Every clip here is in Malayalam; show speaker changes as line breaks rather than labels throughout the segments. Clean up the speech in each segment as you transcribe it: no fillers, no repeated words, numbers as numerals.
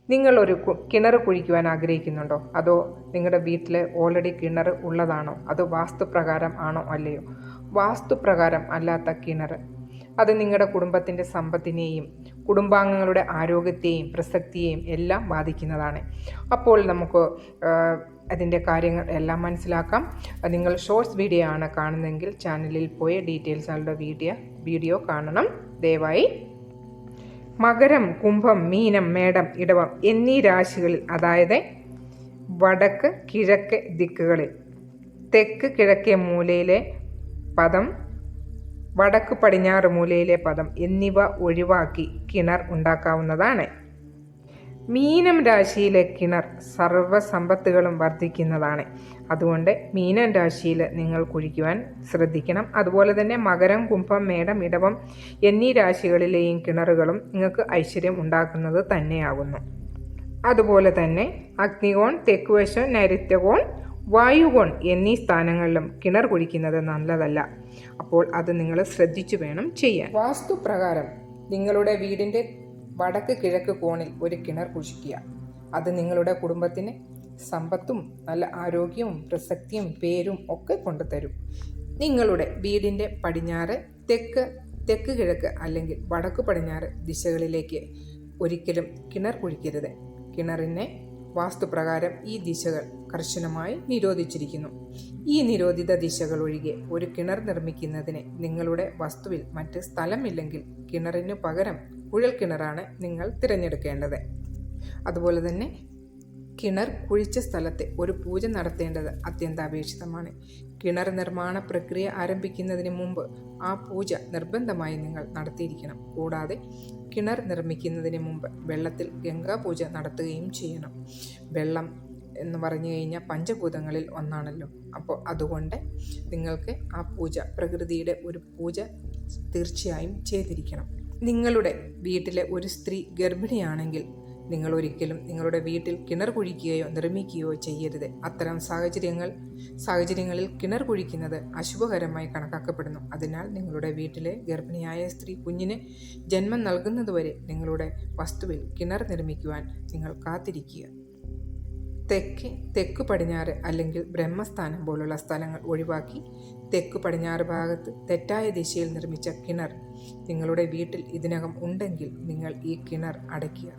നിങ്ങളൊരു കിണർ കുഴിക്കുവാൻ ആഗ്രഹിക്കുന്നുണ്ടോ? അതോ നിങ്ങളുടെ വീട്ടിൽ ഓൾറെഡി കിണർ ഉള്ളതാണോ? അത് വാസ്തുപ്രകാരം ആണോ അല്ലയോ? വാസ്തുപ്രകാരം അല്ലാത്ത കിണർ അത് നിങ്ങളുടെ കുടുംബത്തിൻ്റെ സമ്പത്തിനെയും കുടുംബാംഗങ്ങളുടെ ആരോഗ്യത്തെയും പ്രസക്തിയെയും എല്ലാം ബാധിക്കുന്നതാണ്. അപ്പോൾ നമുക്ക് അതിൻ്റെ കാര്യങ്ങൾ എല്ലാം മനസ്സിലാക്കാം. നിങ്ങൾ ഷോർട്സ് വീഡിയോ ആണ് കാണുന്നതെങ്കിൽ ചാനലിൽ പോയി ഡീറ്റെയിൽസ് ആളുടെ വീഡിയോ കാണണം ദയവായി. മകരം, കുംഭം, മീനം, മേടം, ഇടവം എന്നീ രാശികളിൽ, അതായത് വടക്ക് കിഴക്ക് ദിക്കുകളിൽ തെക്ക് കിഴക്കേ മൂലയിലെ പദം, വടക്ക് പടിഞ്ഞാറ് മൂലയിലെ പദം എന്നിവ ഒഴിവാക്കി കിണർ ഉണ്ടാക്കാവുന്നതാണ്. മീനം രാശിയിലെ കിണർ സർവ്വസമ്പത്തുകളും വർദ്ധിക്കുന്നതാണ്. അതുകൊണ്ട് മീനം രാശിയിൽ നിങ്ങൾ കുഴിക്കുവാൻ ശ്രദ്ധിക്കണം. അതുപോലെ തന്നെ മകരം, കുംഭം, മേടം, ഇടവം എന്നീ രാശികളിലെയും കിണറുകളും നിങ്ങൾക്ക് ഐശ്വര്യം ഉണ്ടാക്കുന്നത് തന്നെയാകുന്നു. അതുപോലെ തന്നെ അഗ്നികോൺ, തെക്കുവശം, നൈಋത്യകോൺ, വായുകോൺ എന്നീ സ്ഥാനങ്ങളിലും കിണർ കുഴിക്കുന്നത് നല്ലതല്ല. അപ്പോൾ അത് നിങ്ങൾ ശ്രദ്ധിച്ചു വേണം ചെയ്യാൻ. വാസ്തുപ്രകാരം നിങ്ങളുടെ വീടിൻ്റെ വടക്ക് കിഴക്ക് കോണിൽ ഒരു കിണർ കുഴിക്കുക. അത് നിങ്ങളുടെ കുടുംബത്തിന് സമ്പത്തും നല്ല ആരോഗ്യവും പ്രസക്തിയും പേരും ഒക്കെ കൊണ്ടുതരും. നിങ്ങളുടെ വീടിൻ്റെ പടിഞ്ഞാറ്, തെക്ക് കിഴക്ക് അല്ലെങ്കിൽ വടക്ക് പടിഞ്ഞാറ് ദിശകളിലേക്ക് ഒരിക്കലും കിണർ കുഴിക്കരുത്. കിണറിനെ വാസ്തുപ്രകാരം ഈ ദിശകൾ കർശനമായി നിരോധിച്ചിരിക്കുന്നു. ഈ നിരോധിത ദിശകൾ ഒഴികെ ഒരു കിണർ നിർമ്മിക്കുന്നതിന് നിങ്ങളുടെ വസ്തുവിൽ മറ്റ് സ്ഥലമില്ലെങ്കിൽ കിണറിനു പകരം കുഴൽ കിണറാണ് നിങ്ങൾ തിരഞ്ഞെടുക്കേണ്ടത്. അതുപോലെ തന്നെ കിണർ കുഴിച്ച സ്ഥലത്ത് ഒരു പൂജ നടത്തേണ്ടത് അത്യന്താപേക്ഷിതമാണ്. കിണർ നിർമ്മാണ പ്രക്രിയ ആരംഭിക്കുന്നതിന് മുമ്പ് ആ പൂജ നിർബന്ധമായി നിങ്ങൾ നടത്തിയിരിക്കണം. കൂടാതെ കിണർ നിർമ്മിക്കുന്നതിന് മുമ്പ് വെള്ളത്തിൽ ഗംഗാപൂജ നടത്തുകയും ചെയ്യണം. വെള്ളം എന്ന് പറഞ്ഞു കഴിഞ്ഞാൽ പഞ്ചഭൂതങ്ങളിൽ ഒന്നാണല്ലോ. അപ്പോൾ അതുകൊണ്ട് നിങ്ങൾക്ക് ആ പൂജ, പ്രകൃതിയുടെ ഒരു പൂജ തീർച്ചയായും ചെയ്തിരിക്കണം. നിങ്ങളുടെ വീട്ടിലെ ഒരു സ്ത്രീ ഗർഭിണിയാണെങ്കിൽ നിങ്ങൾ ഒരിക്കലും നിങ്ങളുടെ വീട്ടിൽ കിണർ കുഴിക്കുകയോ നിർമ്മിക്കുകയോ ചെയ്യരുത്. അത്തരം സാഹചര്യങ്ങളിൽ കിണർ കുഴിക്കുന്നത് അശുഭകരമായി കണക്കാക്കപ്പെടുന്നു. അതിനാൽ നിങ്ങളുടെ വീട്ടിലെ ഗർഭിണിയായ സ്ത്രീ കുഞ്ഞിന് ജന്മം നൽകുന്നതുവരെ നിങ്ങളുടെ വസ്തുവിൽ കിണർ നിർമ്മിക്കുവാൻ നിങ്ങൾ കാത്തിരിക്കുക. തെക്ക് പടിഞ്ഞാറ് അല്ലെങ്കിൽ ബ്രഹ്മസ്ഥാനം പോലുള്ള സ്ഥലങ്ങൾ ഒഴിവാക്കി തെക്ക് പടിഞ്ഞാറ് ഭാഗത്ത് തെറ്റായ ദിശയിൽ നിർമ്മിച്ച കിണർ നിങ്ങളുടെ വീട്ടിൽ ഇതിനകം ഉണ്ടെങ്കിൽ നിങ്ങൾ ഈ കിണർ അടയ്ക്കുക.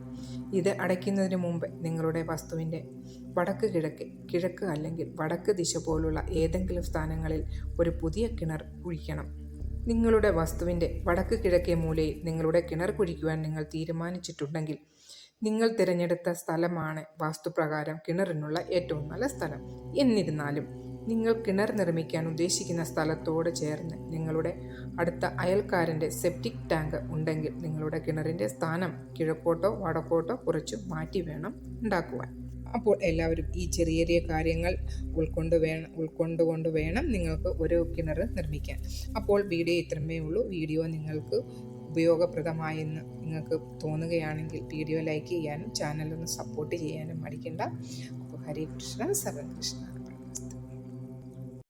ഇത് അടയ്ക്കുന്നതിന് മുമ്പ് നിങ്ങളുടെ വസ്തുവിൻ്റെ വടക്ക് കിഴക്ക് അല്ലെങ്കിൽ വടക്ക് ദിശ പോലുള്ള ഏതെങ്കിലും സ്ഥാനങ്ങളിൽ ഒരു പുതിയ കിണർ കുഴിക്കണം. നിങ്ങളുടെ വസ്തുവിൻ്റെ വടക്ക് കിഴക്കേ മൂലയിൽ നിങ്ങളുടെ കിണർ കുഴിക്കുവാൻ നിങ്ങൾ തീരുമാനിച്ചിട്ടുണ്ടെങ്കിൽ നിങ്ങൾ തിരഞ്ഞെടുത്ത സ്ഥലമാണ് വാസ്തുപ്രകാരം കിണറിനുള്ള ഏറ്റവും നല്ല സ്ഥലം. എന്നിരുന്നാലും നിങ്ങൾ കിണർ നിർമ്മിക്കാൻ ഉദ്ദേശിക്കുന്ന സ്ഥലത്തോട് ചേർന്ന് നിങ്ങളുടെ അടുത്ത അയൽക്കാരൻ്റെ സെപ്റ്റിക് ടാങ്ക് ഉണ്ടെങ്കിൽ നിങ്ങളുടെ കിണറിൻ്റെ സ്ഥാനം കിഴക്കോട്ടോ വടക്കോട്ടോ കുറച്ച് മാറ്റി വേണം ഉണ്ടാക്കുവാൻ. അപ്പോൾ എല്ലാവരും ഈ ചെറിയ ചെറിയ കാര്യങ്ങൾ ഉൾക്കൊണ്ടുകൊണ്ട് വേണം നിങ്ങൾക്ക് ഒരു കിണർ നിർമ്മിക്കാൻ. അപ്പോൾ വീഡിയോ ഇത്രമേ ഉള്ളൂ. വീഡിയോ നിങ്ങൾക്ക് ഉപയോഗപ്രദമായെന്ന് നിങ്ങൾക്ക് തോന്നുകയാണെങ്കിൽ വീഡിയോ ലൈക്ക് ചെയ്യാനും ചാനലൊന്ന് സപ്പോർട്ട് ചെയ്യാനും മടിക്കണ്ട. അപ്പോൾ ഹരേ കൃഷ്ണ, സർവ്വ കൃഷ്ണ.